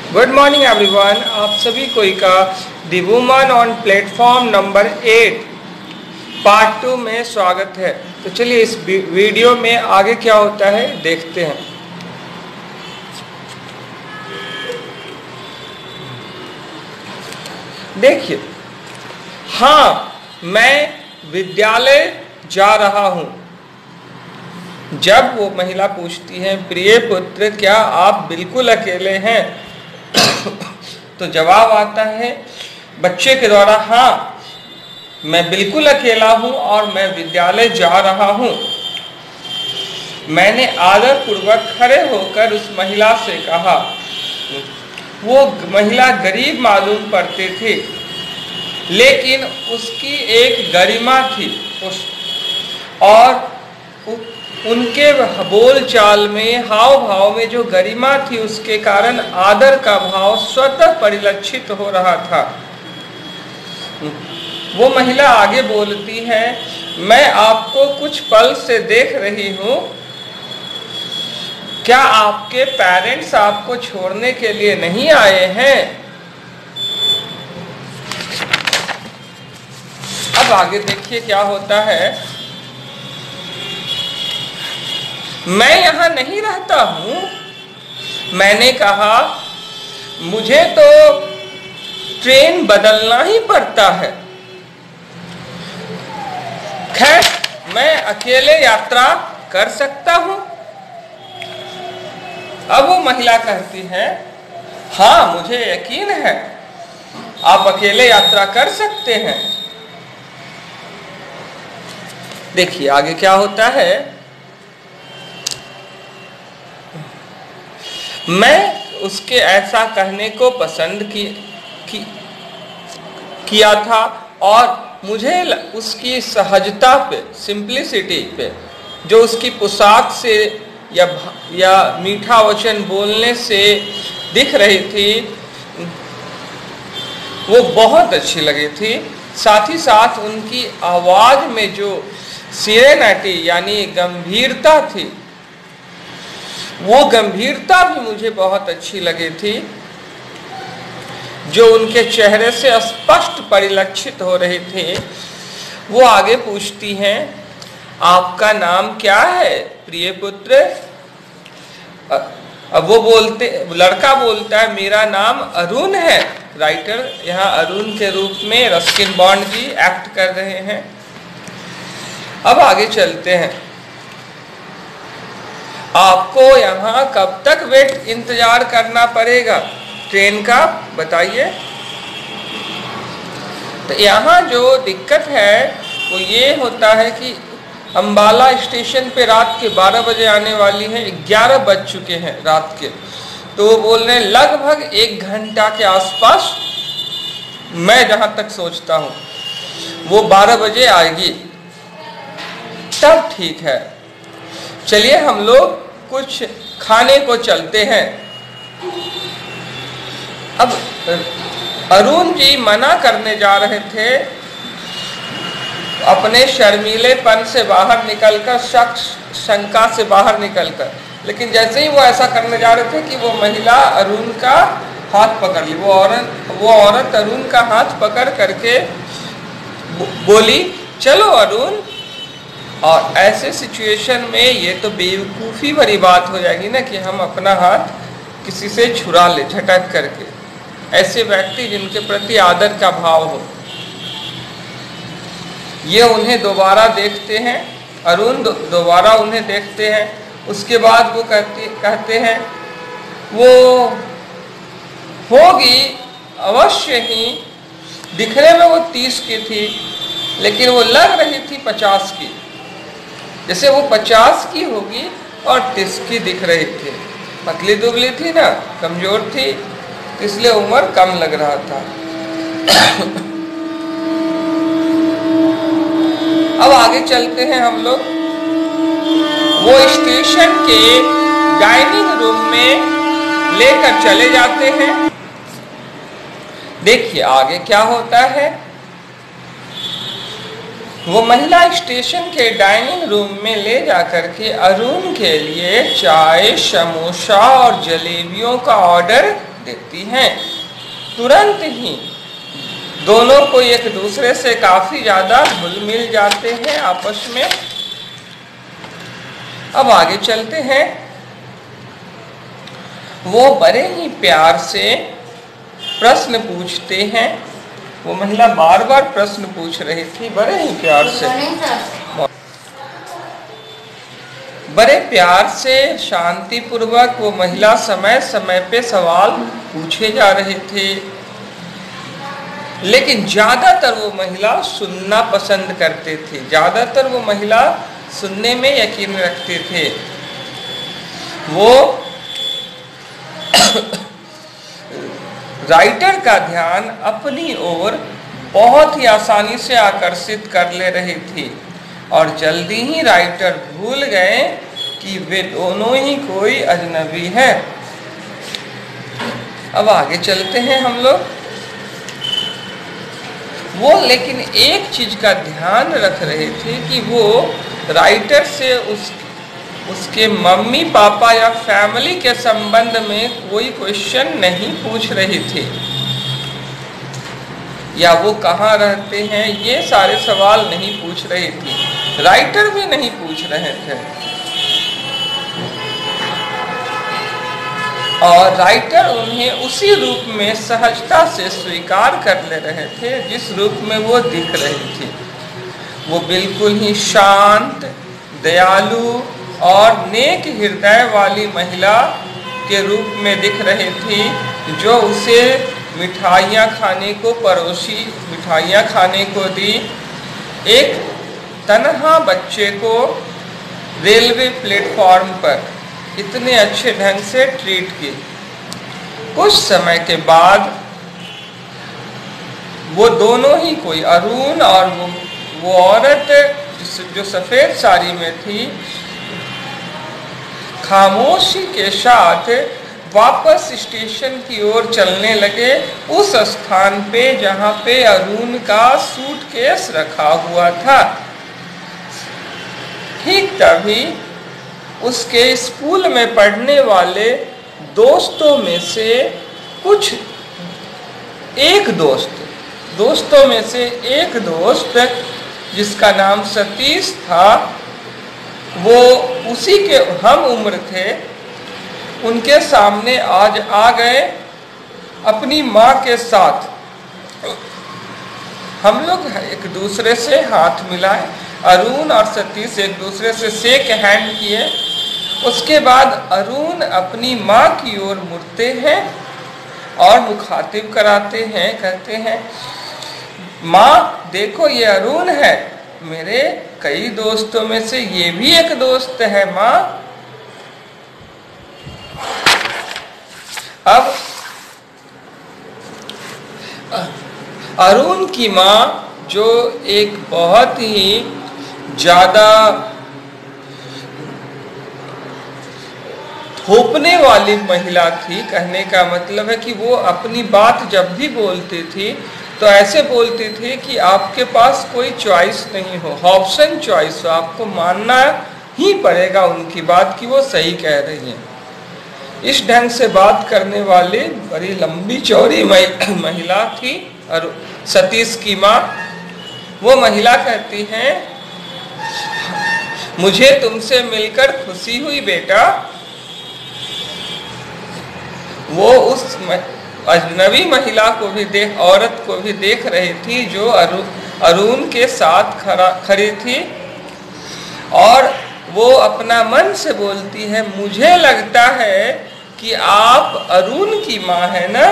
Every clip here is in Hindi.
Good morning everyone. आप सभी को का the woman on platform number 8 part 2 में स्वागत है। तो चलिए इस वीडियो में आगे क्या होता है देखते हैं। देखिए, हाँ, मैं विद्यालय जा रहा हूँ। जब वो महिला पूछती है, प्रिय पुत्र, क्या आप बिल्कुल अकेले हैं? तो जवाब आता है बच्चे के द्वारा, हाँ, मैं बिल्कुल अकेला हूँ और मैं विद्यालय जा रहा हूँ। मैंने आदर पूर्वक खड़े होकर उस महिला से कहा। वो महिला गरीब मालूम पड़ती थी, लेकिन उसकी एक गरिमा थी और उनके बोल चाल में, हाव भाव में जो गरिमा थी, उसके कारण आदर का भाव स्वतः परिलक्षित हो रहा था। वो महिला आगे बोलती है, मैं आपको कुछ पल से देख रही हूँ। क्या आपके पेरेंट्स आपको छोड़ने के लिए नहीं आए हैं? अब आगे देखिए क्या होता है। मैं यहाँ नहीं रहता हूँ। मैंने कहा, मुझे तो ट्रेन बदलना ही पड़ता है। खैर, मैं अकेले यात्रा कर सकता हूँ। अब वो महिला कहती है, हाँ, मुझे यकीन है आप अकेले यात्रा कर सकते हैं। देखिए आगे क्या होता है। मैं उसके ऐसा कहने को पसंद किया था और मुझे उसकी सहजता पे, सिंप्लिसिटी पे, जो उसकी पोशाक से या मीठा वचन बोलने से दिख रही थी, वो बहुत अच्छी लगी थी। साथ ही साथ उनकी आवाज में जो सीरेनिटी यानी गंभीरता थी, वो गंभीरता भी मुझे बहुत अच्छी लगी थी, जो उनके चेहरे से स्पष्ट परिलक्षित हो रही थी। वो आगे पूछती हैं, आपका नाम क्या है प्रिय पुत्र? अब लड़का बोलता है, मेरा नाम अरुण है। राइटर यहाँ अरुण के रूप में रस्किन बॉन्ड जी एक्ट कर रहे हैं। अब आगे चलते हैं। आपको यहाँ कब तक इंतजार करना पड़ेगा ट्रेन का, बताइए। तो यहाँ जो दिक्कत है वो ये होता है कि अंबाला स्टेशन पे रात के 12 बजे आने वाली है, 11 बज चुके हैं रात के। तो वो बोल रहे हैं लगभग 1 घंटा के आसपास, मैं जहाँ तक सोचता हूँ वो 12 बजे आएगी, तब ठीक है। चलिए हम लोग कुछ खाने को चलते हैं। अब अरुण जी मना करने जा रहे थे, अपने शर्मीलेपन से बाहर निकलकर, शंका से बाहर निकलकर, लेकिन जैसे ही वो ऐसा करने जा रहे थे कि वो महिला अरुण का हाथ पकड़ ली। वो औरत अरुण का हाथ पकड़ करके बोली, चलो अरुण। और ऐसे सिचुएशन में ये तो बेवकूफ़ी भरी बात हो जाएगी ना कि हम अपना हाथ किसी से छुरा ले झटक करके। ऐसे व्यक्ति जिनके प्रति आदर का भाव हो, ये उन्हें दोबारा देखते हैं, अरुण दोबारा उन्हें देखते हैं। उसके बाद वो कहते हैं, वो होगी अवश्य ही, दिखने में वो 30 की थी, लेकिन वो लग रही थी 50 की। जैसे वो 50 की होगी और 30 की दिख रही थी। पतली दुबली थी ना, कमजोर थी, इसलिए उम्र कम लग रहा था। अब आगे चलते हैं हम लोग। वो स्टेशन के डाइनिंग रूम में लेकर चले जाते हैं। देखिए आगे क्या होता है। वो महिला स्टेशन के डाइनिंग रूम में ले जाकर के अरुण के लिए चाय, समोसा और जलेबियों का ऑर्डर देती हैं। तुरंत ही दोनों को एक दूसरे से काफी ज्यादा घुल मिल जाते हैं आपस में। अब आगे चलते हैं। वो बड़े ही प्यार से प्रश्न पूछते हैं। वो महिला बार बार प्रश्न पूछ रही थी बड़े ही प्यार से, बड़े प्यार से शांति पूर्वक वो महिला समय समय पे सवाल पूछे जा रहे थे। लेकिन ज्यादातर वो महिला सुनना पसंद करते थे, ज्यादातर वो महिला सुनने में यकीन रखते थे। वो राइटर का ध्यान अपनी ओर बहुत ही आसानी से आकर्षित कर ले रही थी और जल्दी ही राइटर भूल गए कि वे दोनों ही कोई अजनबी है। अब आगे चलते हैं हम लोग। वो लेकिन एक चीज का ध्यान रख रहे थे कि वो राइटर से उसके मम्मी पापा या फैमिली के संबंध में कोई क्वेश्चन नहीं पूछ रहे थे, या वो कहाँ रहते हैं ये सारे सवाल नहीं पूछ रहे थे। राइटर भी नहीं पूछ रहे थे और राइटर उन्हें उसी रूप में सहजता से स्वीकार कर ले रहे थे जिस रूप में वो दिख रही थी। वो बिल्कुल ही शांत, दयालु और नेक हृदय वाली महिला के रूप में दिख रही थी, जो उसे मिठाइयाँ खाने को परोसी, मिठाइयाँ खाने को दी। एक तन्हा बच्चे को रेलवे प्लेटफॉर्म पर इतने अच्छे ढंग से ट्रीट की। कुछ समय के बाद वो दोनों ही कोई अरुण और वो औरत जो सफेद साड़ी में थी, खामोशी के साथ वापस स्टेशन की ओर चलने लगे, उस स्थान पे जहाँ पे अरुण का सूटकेस रखा हुआ था। ठीक तभी उसके स्कूल में पढ़ने वाले दोस्तों में से दोस्तों में से एक दोस्त जिसका नाम सतीश था, वो उसी के हम उम्र थे, उनके सामने आज आ गए अपनी माँ के साथ। हम लोग एक दूसरे से हाथ मिलाए, अरुण और सतीश एक दूसरे से शेक हैंड किए। उसके बाद अरुण अपनी माँ की ओर मुड़ते हैं और मुखातिब कराते हैं, कहते हैं, माँ देखो ये अरुण है, मेरे कई दोस्तों में से ये भी एक दोस्त है माँ। अब अरुण की माँ जो एक बहुत ही ज्यादा थोपने वाली महिला थी, कहने का मतलब है कि वो अपनी बात जब भी बोलती थी तो ऐसे बोलती थी कि आपके पास कोई चॉइस नहीं हो, ऑप्शन चॉइस हो, आपको मानना ही पड़ेगा उनकी बात कि वो सही कह रही हैं। इस ढंग से बात करने वाली बड़ी लंबी चौड़ी महिला थी और सतीश की माँ। वो महिला कहती हैं, मुझे तुमसे मिलकर खुशी हुई बेटा। वो उस अजनबी महिला को भी औरत को भी देख रही थी जो अरुण के साथ खड़ी थी, और वो अपना मन से बोलती है, मुझे लगता है कि आप अरुण की माँ है ना।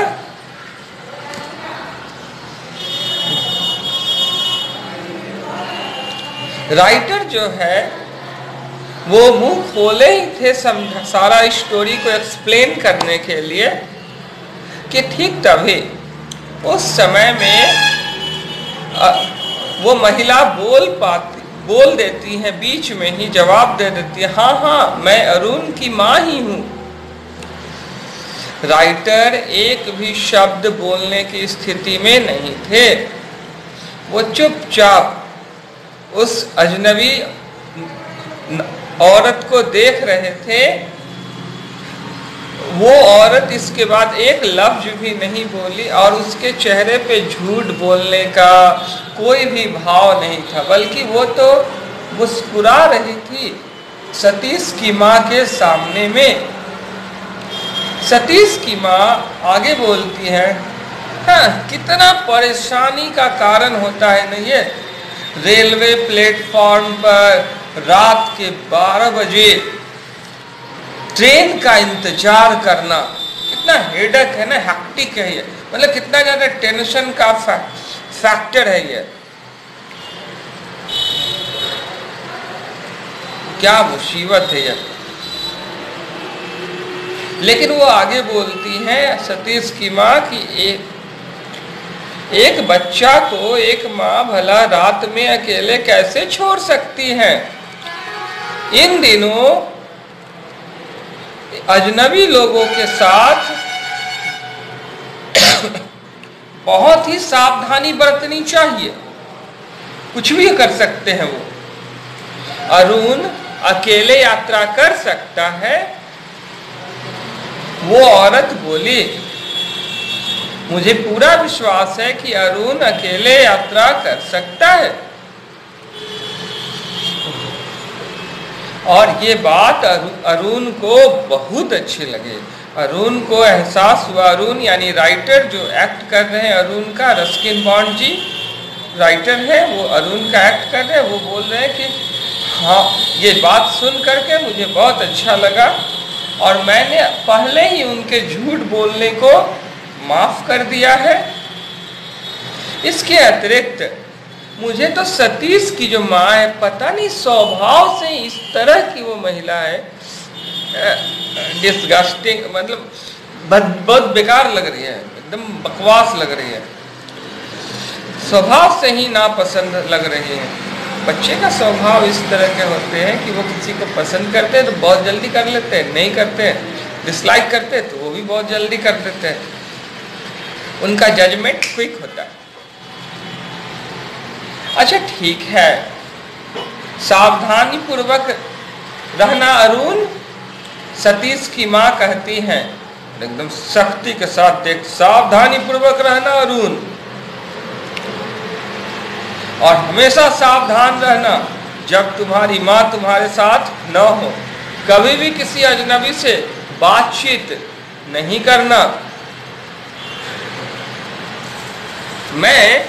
राइटर जो है वो मुंह खोले ही थे सारा स्टोरी को एक्सप्लेन करने के लिए कि ठीक तभी उस समय में वो महिला बोल देती है, बीच में ही जवाब दे देती है, हाँ हाँ मैं अरुण की माँ ही हूँ। राइटर एक भी शब्द बोलने की स्थिति में नहीं थे। वो चुपचाप उस अजनबी औरत को देख रहे थे। वो औरत इसके बाद एक लफ्ज भी नहीं बोली और उसके चेहरे पे झूठ बोलने का कोई भी भाव नहीं था, बल्कि वो तो मुस्कुरा रही थी सतीश की माँ के सामने में। सतीश की माँ आगे बोलती है, हाँ, कितना परेशानी का कारण होता है ना ये। रेलवे प्लेटफॉर्म पर रात के 12 बजे ट्रेन का इंतजार करना कितना हेडेक है ना, हैक्टिक है ये, मतलब कितना ज्यादा टेंशन का फैक्टर है ये। क्या मुसीबत है ये। लेकिन वो आगे बोलती है सतीश की माँ कि एक बच्चा को एक माँ भला रात में अकेले कैसे छोड़ सकती है। इन दिनों अजनबी लोगों के साथ बहुत ही सावधानी बरतनी चाहिए, कुछ भी कर सकते हैं वो। अरुण अकेले यात्रा कर सकता है। वो औरत बोली, मुझे पूरा विश्वास है कि अरुण अकेले यात्रा कर सकता है। और ये बात अरुण को बहुत अच्छी लगी। अरुण को एहसास हुआ, अरुण यानी राइटर जो एक्ट कर रहे हैं अरुण का, रस्किन बॉन्ड जी राइटर है, वो अरुण का एक्ट कर रहे हैं। वो बोल रहे हैं कि हाँ, ये बात सुन करके मुझे बहुत अच्छा लगा और मैंने पहले ही उनके झूठ बोलने को माफ कर दिया है। इसके अतिरिक्त मुझे तो सतीश की जो माँ है, पता नहीं स्वभाव से इस तरह की वो महिला है, डिस्गस्टिंग, मतलब बहुत बेकार लग रही है, एकदम बकवास लग रही है, स्वभाव से ही नापसंद लग रही है। बच्चे का स्वभाव इस तरह के होते हैं कि वो किसी को पसंद करते हैं तो बहुत जल्दी कर लेते हैं, नहीं करते हैं, डिसलाइक करते हैं तो वो भी बहुत जल्दी कर देते हैं। उनका जजमेंट क्विक होता है। अच्छा ठीक है, सावधानी पूर्वक रहना अरुण, सतीश की माँ कहती हैं एकदम सख्ती के साथ, देख, सावधानी पूर्वक रहना अरुण, और हमेशा सावधान रहना जब तुम्हारी माँ तुम्हारे साथ न हो। कभी भी किसी अजनबी से बातचीत नहीं करना। मैं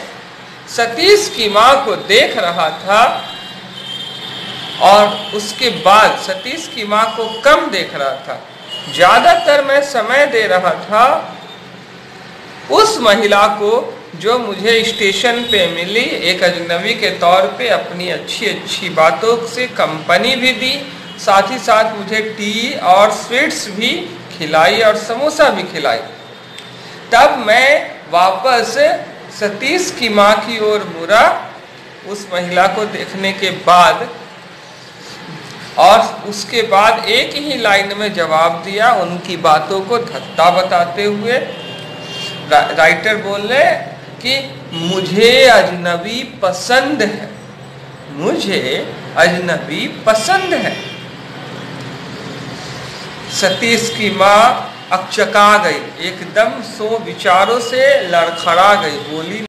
सतीश की माँ को देख रहा था और उसके बाद सतीश की माँ को कम देख रहा था। ज्यादातर मैं समय दे रहा था उस महिला को जो मुझे स्टेशन पे मिली, एक अजनबी के तौर पे अपनी अच्छी अच्छी बातों से कंपनी भी दी, साथ ही साथ मुझे टी और स्वीट्स भी खिलाई और समोसा भी खिलाई। तब मैं वापस सतीश की माँ की ओर मुड़ा उस महिला को देखने के बाद, और उसके बाद एक ही लाइन में जवाब दिया उनकी बातों को धत्ता बताते हुए। राइटर बोल रहे कि मुझे अजनबी पसंद है, मुझे अजनबी पसंद है। सतीश की माँ अकचका गई, एकदम सो विचारों से लड़खड़ा गई, बोली